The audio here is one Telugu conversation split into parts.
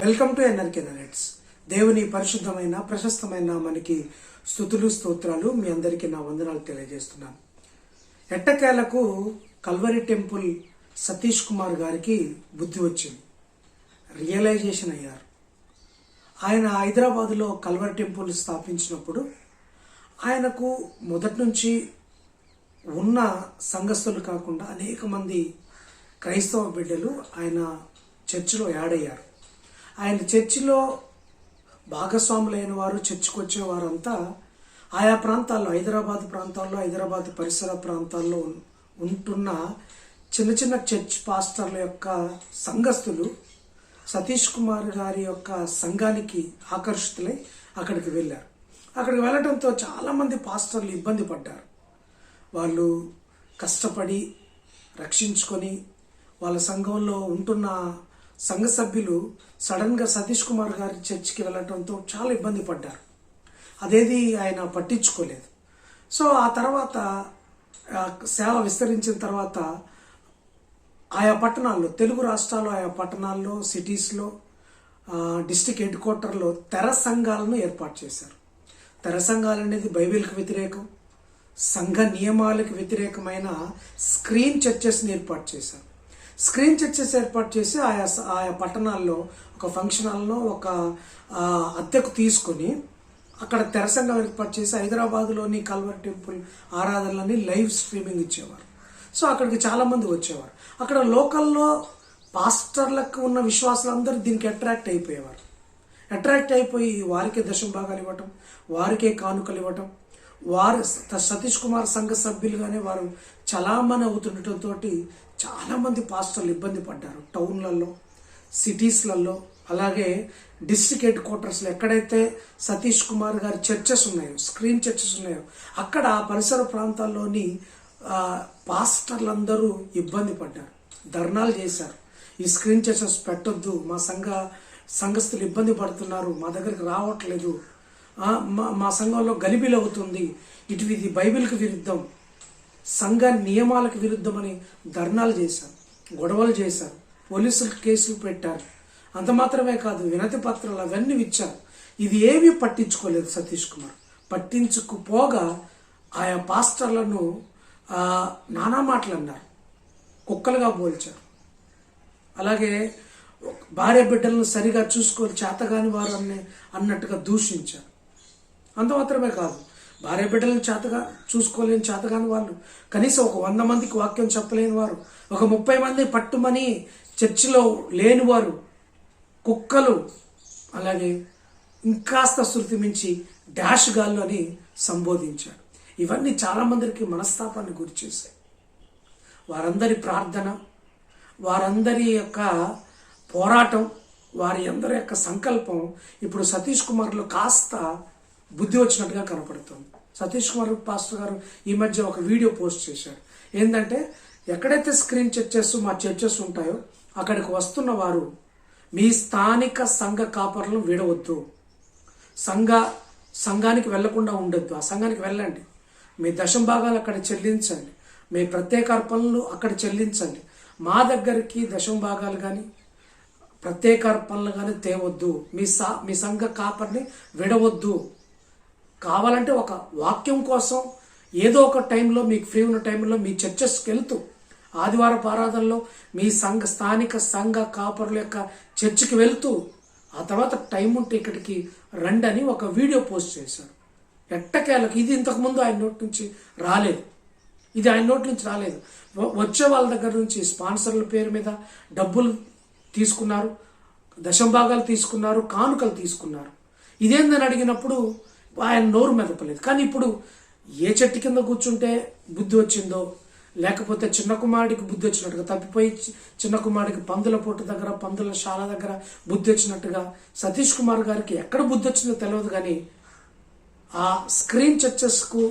Welcome to NRK nights. దేవుని పరిశుద్ధమైన ప్రశస్తమైన మనకి స్తుతులు స్తోత్రాలు. మీ అందరికీ నా వందనాలు తెలియజేస్తున్నాను. ఎట్టకేలకు కల్వరి టెంపుల్ సతీష్ కుమార్ గారికి బుద్ధి వచ్చింది, రియలైజేషన్ అయ్యారు. ఆయన హైదరాబాదులో కల్వరి టెంపుల్ స్థాపించినప్పుడు ఆయనకు మొదటి నుంచి ఉన్న సంఘస్థులు కాకుండా అనేక మంది క్రైస్తవ బిడ్డలు ఆయన చర్చిలో యాడ్ అయ్యారు. ఆయన చర్చిలో భాగస్వాములైన వారు, చర్చికి వచ్చేవారంతా ఆయా ప్రాంతాల్లో, హైదరాబాద్ పరిసర ప్రాంతాల్లో ఉంటున్న చిన్న చిన్న చర్చ్ పాస్టర్ల యొక్క సంఘస్థులు సతీష్ కుమార్ గారి యొక్క సంఘానికి ఆకర్షితులై అక్కడికి వెళ్ళారు. అక్కడికి వెళ్ళడంతో చాలామంది పాస్టర్లు ఇబ్బంది పడ్డారు. వాళ్ళు కష్టపడి రక్షించుకొని వాళ్ళ సంఘంలో ఉంటున్న సంఘ సభ్యులు సడన్గా సతీష్ కుమార్ గారి చర్చికి వెళ్ళటంతో చాలా ఇబ్బంది పడ్డారు. అదేది ఆయన పట్టించుకోలేదు. సో ఆ తర్వాత సేవ విస్తరించిన తర్వాత ఆయా పట్టణాల్లో, తెలుగు రాష్ట్రాల్లో ఆయా పట్టణాల్లో, సిటీస్లో, డిస్టిక్ హెడ్ క్వార్టర్లో తెర సంఘాలను ఏర్పాటు చేశారు. తెర సంఘాలు అనేది బైబిల్కి వ్యతిరేకం, సంఘ నియమాలకు వ్యతిరేకమైన స్క్రీన్ చర్చెస్ని ఏర్పాటు చేశారు. స్క్రీన్ చర్చెస్ ఏర్పాటు చేసి ఆయా పట్టణాల్లో ఒక ఫంక్షన్ హాల్లో ఒక అద్దెకు తీసుకొని అక్కడ తెర సంఘం ఏర్పాటు చేసి హైదరాబాద్లోని కల్వరి టెంపుల్ ఆరాధనలని లైవ్ స్ట్రీమింగ్ ఇచ్చేవారు. సో అక్కడికి చాలామంది వచ్చేవారు. అక్కడ లోకల్లో పాస్టర్లకు ఉన్న విశ్వాసులందరూ దీనికి అట్రాక్ట్ అయిపోయేవారు. అట్రాక్ట్ అయిపోయి వారికే దశమ భాగాలు ఇవ్వటం, వారికే కానుకలు ఇవ్వటం, వారు సతీష్ కుమార్ సంఘ సభ్యులుగానే వారు చలామణి అవుతుండటంతో చాలామంది పాస్టర్లు ఇబ్బంది పడ్డారు. టౌన్లలో, సిటీస్లలో, అలాగే డిస్ట్రిక్ట్ హెడ్ క్వార్టర్స్లో ఎక్కడైతే సతీష్ కుమార్ గారి చర్చెస్ ఉన్నాయో, స్క్రీన్ చర్చెస్ ఉన్నాయో, అక్కడ పరిసర ప్రాంతాల్లోని పాస్టర్లందరూ ఇబ్బంది పడ్డారు, ధర్నాలు చేశారు. ఈ స్క్రీన్ చర్చెస్ పెట్టొద్దు, మా సంఘస్థులు ఇబ్బంది పడుతున్నారు, మా దగ్గరికి రావట్లేదు, మా సంఘంలో గలిబిలి అవుతుంది, ఇది బైబిల్కి విరుద్ధం, సంఘ నియమాలకు విరుద్ధమని ధర్నాలు చేశారు, గొడవలు చేశారు, పోలీసులు కేసులు పెట్టారు. అంత మాత్రమే కాదు, వినతి పత్రాలు అవన్నీ ఇచ్చారు. ఇది ఏమీ పట్టించుకోలేదు సతీష్ కుమార్. పట్టించుకుపోగా ఆయా పాస్టర్లను నానా మాటలు అన్నారు, కుక్కలుగా పోల్చారు. అలాగే భార్య బిడ్డలను సరిగా చూసుకొని చేతగాని వారు అన్నట్టుగా దూషించారు. అంత మాత్రమే కాదు, భార్య బిడ్డలను చూసుకోలేని చేతగాని వాళ్ళు, కనీసం ఒక 100 మందికి వాక్యం చెప్పలేని వారు, ఒక 30 మంది పట్టుమని చర్చిలో లేనివారు, కుక్కలు, అలాగే ఇంకాస్త శృతి మించి డాష్ గాళ్ళు అని సంబోధించాడు. ఇవన్నీ చాలామందికి మనస్తాపాన్ని గురి చేశాయి. వారందరి ప్రార్థన, వారందరి యొక్క పోరాటం, వారి అందరి యొక్క సంకల్పం ఇప్పుడు సతీష్ కుమార్లో కాస్త బుద్ధి వచ్చినట్టుగా కనపడుతుంది. సతీష్ కుమార్ పాస్టర్ గారు ఈ మధ్య ఒక వీడియో పోస్ట్ చేశారు. ఏంటంటే, ఎక్కడైతే స్క్రీన్ చర్చెస్, మా చర్చెస్ ఉంటాయో అక్కడికి వస్తున్న వారు మీ స్థానిక సంఘ కాపర్లను విడవద్దు, సంఘానికి వెళ్లకుండా ఉండొద్దు, ఆ సంఘానికి వెళ్ళండి, మీ దశమ భాగాలు అక్కడ చెల్లించండి, మీ ప్రత్యేక అర్పణలు అక్కడ చెల్లించండి, మా దగ్గరికి దశమ భాగాలు కానీ ప్రత్యేక అర్పణలు కానీ తేవద్దు, మీ సంఘ కాపర్ని విడవద్దు. కావాలంటే ఒక వాక్యం కోసం ఏదో ఒక టైంలో, మీకు ఫ్రీ ఉన్న టైంలో మీ చర్చెస్కి వెళ్తూ, ఆదివారపు ఆరాధనలో మీ స్థానిక సంఘ కాపర్ల యొక్క చర్చికి వెళ్తూ, ఆ తర్వాత టైం ఉంటే ఇక్కడికి రండి అని ఒక వీడియో పోస్ట్ చేశారు. ఎట్టకేలకు ఇది ఇంతకుముందు ఆయన నోటి నుంచి రాలేదు. వచ్చే వాళ్ళ దగ్గర నుంచి స్పాన్సర్ల పేరు మీద డబ్బులు తీసుకున్నారు, దశమ భాగాలు తీసుకున్నారు, కానుకలు తీసుకున్నారు. ఇదేందని అడిగినప్పుడు ఆయన నోరు మెదపలేదు. కానీ ఇప్పుడు ఏ చెట్టు కింద కూర్చుంటే బుద్ధి వచ్చిందో, లేకపోతే చిన్న కుమారుడికి బుద్ధి వచ్చినట్టుగా, తప్పిపోయి చిన్న కుమారుడికి పందుల పోటు దగ్గర, పందుల శాల దగ్గర బుద్ధి వచ్చినట్టుగా సతీష్ కుమార్ గారికి ఎక్కడ బుద్ధి వచ్చిందో తెలియదు. కానీ ఆ స్క్రీన్ చర్చెస్కు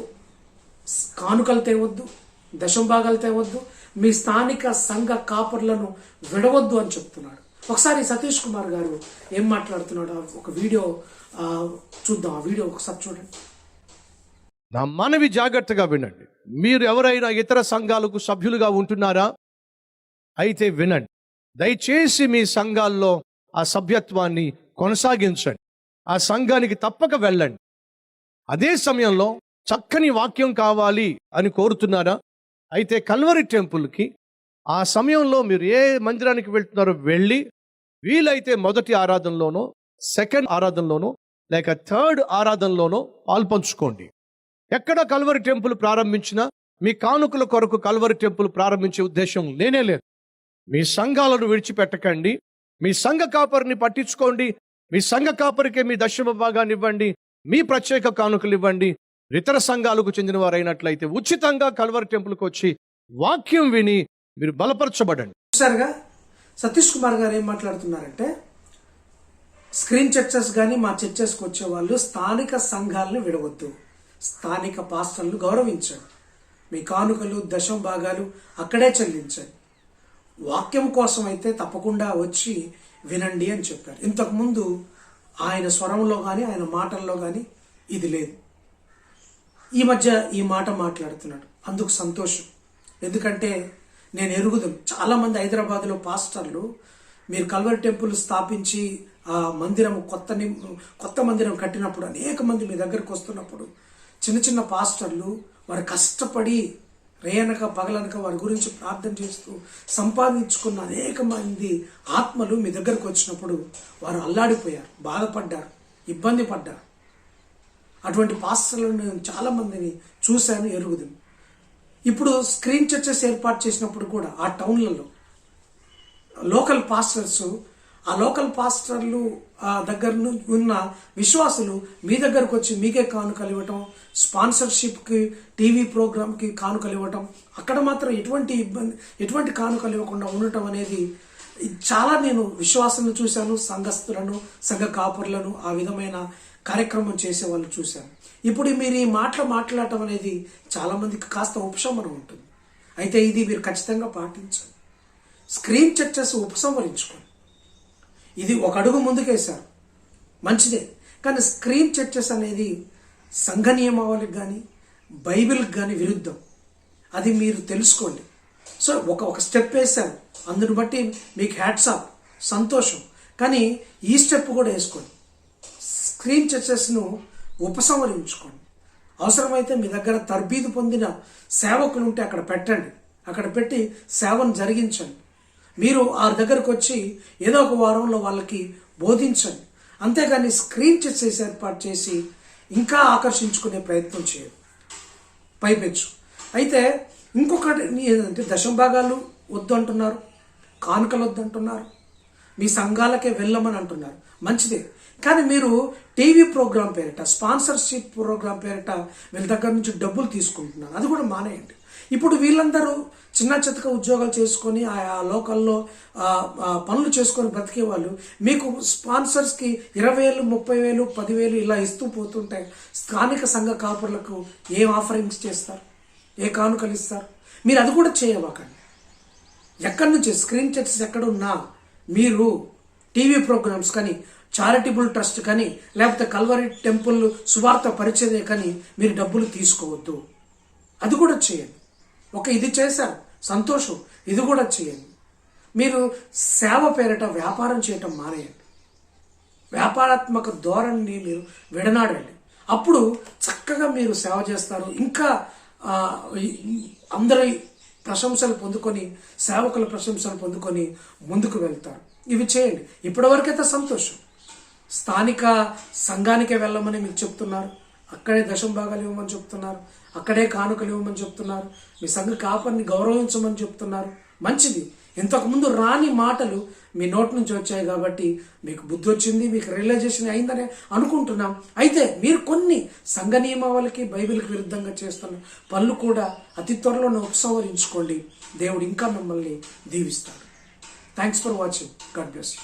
కానుకలు తేవద్దు, దశమ భాగాలు తేవద్దు, మీ స్థానిక సంఘ కాపర్లను విడవద్దు అని చెప్తున్నాడు. ఒకసారి సతీష్ కుమార్ గారు ఏం మాట్లాడుతున్నాడు ఒక వీడియో చూద్దాం. ఆ వీడియో ఒకసారి చూడండి. నా మనవి జాగ్రత్తగా వినండి. మీరు ఎవరైనా ఇతర సంఘాలకు సభ్యులుగా ఉంటున్నారా? అయితే వినండి. దయచేసి మీ సంఘాల్లో ఆ సభ్యత్వాన్ని కొనసాగించండి. ఆ సంఘానికి తప్పక వెళ్ళండి. అదే సమయంలో చక్కని వాక్యం కావాలి అని కోరుతున్నారా? అయితే కల్వరి టెంపుల్కి ఆ సమయంలో మీరు ఏ మందిరానికి వెళ్తున్నారో వెళ్ళి, వీలైతే మొదటి ఆరాధనలోనో, సెకండ్ ఆరాధనలోనో, లేక థర్డ్ ఆరాధనలోనో పాల్పంచుకోండి. ఎక్కడ కల్వరి టెంపుల్ ప్రారంభించినా మీ కానుకల కొరకు కల్వరి టెంపుల్ ప్రారంభించే ఉద్దేశం లేనే లేదు. మీ సంఘాలను విడిచిపెట్టకండి. మీ సంఘ కాపరిని పట్టించుకోండి. మీ సంఘ కాపరికే మీ దశమ భాగాన్ని ఇవ్వండి. మీ ప్రత్యేక కానుకలు ఇవ్వండి. ఇతర సంఘాలకు చెందిన వారైనట్లయితే ఉచితంగా కల్వరి టెంపుల్కి వచ్చి వాక్యం విని మీరు బలపరచబడండి. చూసారుగా సతీష్ కుమార్ గారు ఏం మాట్లాడుతున్నారంటే, స్క్రీన్ చర్చెస్ కానీ మా చర్చెస్కి వచ్చే వాళ్ళు స్థానిక సంఘాలను విడవద్దు, స్థానిక పాస్టర్లను గౌరవించండి, మీ కానుకలు దశమ భాగాలు అక్కడే చెల్లించండి, వాక్యం కోసం అయితే తప్పకుండా వచ్చి వినండి అని చెప్పారు. ఇంతకుముందు ఆయన స్వరంలో కానీ ఆయన మాటల్లో కానీ ఇది లేదు. ఈ మధ్య ఈ మాట మాట్లాడుతున్నాడు, అందుకు సంతోషం. ఎందుకంటే నేను ఎరుగుదాం, చాలామంది హైదరాబాద్లో పాస్టర్లు మీరు కల్వరి టెంపుల్ స్థాపించి ఆ మందిరం కొత్త మందిరం కట్టినప్పుడు అనేక మంది మీ దగ్గరకు వస్తున్నప్పుడు చిన్న చిన్న పాస్టర్లు వారు కష్టపడి రేయనక పగలనక వారి గురించి ప్రార్థన చేస్తూ సంపాదించుకున్న అనేక మంది ఆత్మలు మీ దగ్గరకు వచ్చినప్పుడు వారు అల్లాడిపోయారు, బాధపడ్డారు, ఇబ్బంది పడ్డారు. అటువంటి పాస్టర్లను నేను చాలామందిని చూశాను, ఎరుగుదాం. ఇప్పుడు స్క్రీన్ చర్చెస్ ఏర్పాటు చేసినప్పుడు కూడా ఆ టౌన్లలో లోకల్ పాస్టర్స్, ఆ లోకల్ పాస్టర్లు దగ్గర ఉన్న విశ్వాసులు మీ దగ్గరకు వచ్చి మీకే కానుకలు ఇవ్వటం, స్పాన్సర్షిప్కి టీవీ ప్రోగ్రామ్కి కానుకలు ఇవ్వటం, అక్కడ మాత్రం ఎటువంటి కానుకలు ఇవ్వకుండా ఉండటం అనేది చాలా నేను విశ్వాసాలను చూశాను, సంఘస్థులను, సంఘ కాపురులను ఆ విధమైన కార్యక్రమం చేసే వాళ్ళు చూశాను. ఇప్పుడు మీరు ఈ మాట్లాడటం అనేది చాలామందికి కాస్త ఉపశమనం ఉంటుంది. అయితే ఇది మీరు ఖచ్చితంగా పాటించండి. స్క్రీన్ చర్చెస్ ఉపసంహరించుకోండి. ఇది ఒక అడుగు ముందుకేశారు, మంచిదే. కానీ స్క్రీన్ చర్చెస్ అనేది సంఘ నియమావళికి కానీ బైబిల్కి కానీ విరుద్ధం. అది మీరు తెలుసుకోండి. సో ఒక స్టెప్ వేశారు, అందుని బట్టి మీకు హ్యాట్స్ ఆఫ్, సంతోషం. కానీ ఈ స్టెప్ కూడా వేసుకోండి. స్క్రీన్ చర్చెస్ను ఉపసంహరించుకోండి. అవసరమైతే మీ దగ్గర తర్బీదు పొందిన సేవకులు ఉంటే అక్కడ పెట్టండి, అక్కడ పెట్టి సేవను జరిగించండి. మీరు ఆ దగ్గరకు వచ్చి ఏదో ఒక వారంలో వాళ్ళకి బోధించండి. అంతేగాని స్క్రీన్ చర్చెస్ ఏర్పాటు చేసి ఇంకా ఆకర్షించుకునే ప్రయత్నం చేయదు, పైపెచ్చు. అయితే ఇంకొకటి ఏంటంటే దశమ భాగాలు వద్దు అంటున్నారు, కానుకలు వద్దు అంటున్నారు, మీ సంఘాలకే వెళ్ళమని అంటున్నారు, మంచిదే. కానీ మీరు టీవీ ప్రోగ్రాం పేరిట, స్పాన్సర్షిప్ ప్రోగ్రాం పేరిట వీళ్ళ దగ్గర నుంచి డబ్బులు తీసుకుంటున్నారు, అది కూడా మానేయండి. ఇప్పుడు వీళ్ళందరూ చిన్న చితక ఉద్యోగాలు చేసుకొని ఆ లోకల్లో పనులు చేసుకొని బ్రతికే వాళ్ళు మీకు స్పాన్సర్స్కి 20,000, 30,000, 10,000 ఇలా ఇస్తూ పోతుంటే స్థానిక సంఘ కాపురులకు ఏం ఆఫరింగ్స్ చేస్తారు, ఏ కానుకలు ఇస్తారు? మీరు అది కూడా చేయవాకండి. ఎక్కడి నుంచి స్క్రీన్ చర్చెస్ ఎక్కడున్నా మీరు టీవీ ప్రోగ్రామ్స్ కానీ, చారిటబుల్ ట్రస్ట్ కానీ, లేకపోతే కల్వరి టెంపుల్ సువార్త పరిచర్య కానీ మీరు డబ్బులు తీసుకోవద్దు. అది కూడా చేయండి. ఇది చేశారు, సంతోషం, ఇది కూడా చేయండి. మీరు సేవ పేరిట వ్యాపారం చేయటం మానేయండి. వ్యాపారాత్మక ధోరణిని మీరు విడనాడండి. అప్పుడు చక్కగా మీరు సేవ చేస్తారు. ఇంకా అందరి ప్రశంసలు పొందుకొని, సేవకుల ప్రశంసలు పొందుకొని ముందుకు వెళ్తారు. ఇవి చేయండి. ఇప్పటివరకైతే సంతోషం. స్థానిక సంఘానికే వెళ్ళమని మీకు చెప్తున్నారు, అక్కడే దశమ భాగాలు ఇవ్వమని చెప్తున్నారు, అక్కడే కానుకలు ఇవ్వమని చెప్తున్నారు, మీ సంఘ కాపరిని గౌరవించమని చెప్తున్నారు, మంచిది. ఇంతకుముందు రాని మాటలు మీ నోటి నుంచి వచ్చాయి కాబట్టి మీకు బుద్ధి వచ్చింది, మీకు రియలైజేషన్ అయిందని అనుకుంటున్నాం. అయితే మీరు కొన్ని సంఘ నియమావళికి బైబిల్కి విరుద్ధంగా చేస్తున్న పనులు కూడా అతి త్వరలోనే ఉపసంహరించుకోండి. దేవుడు ఇంకా మిమ్మల్ని దీవిస్తాడు. Thanks for watching. God bless you.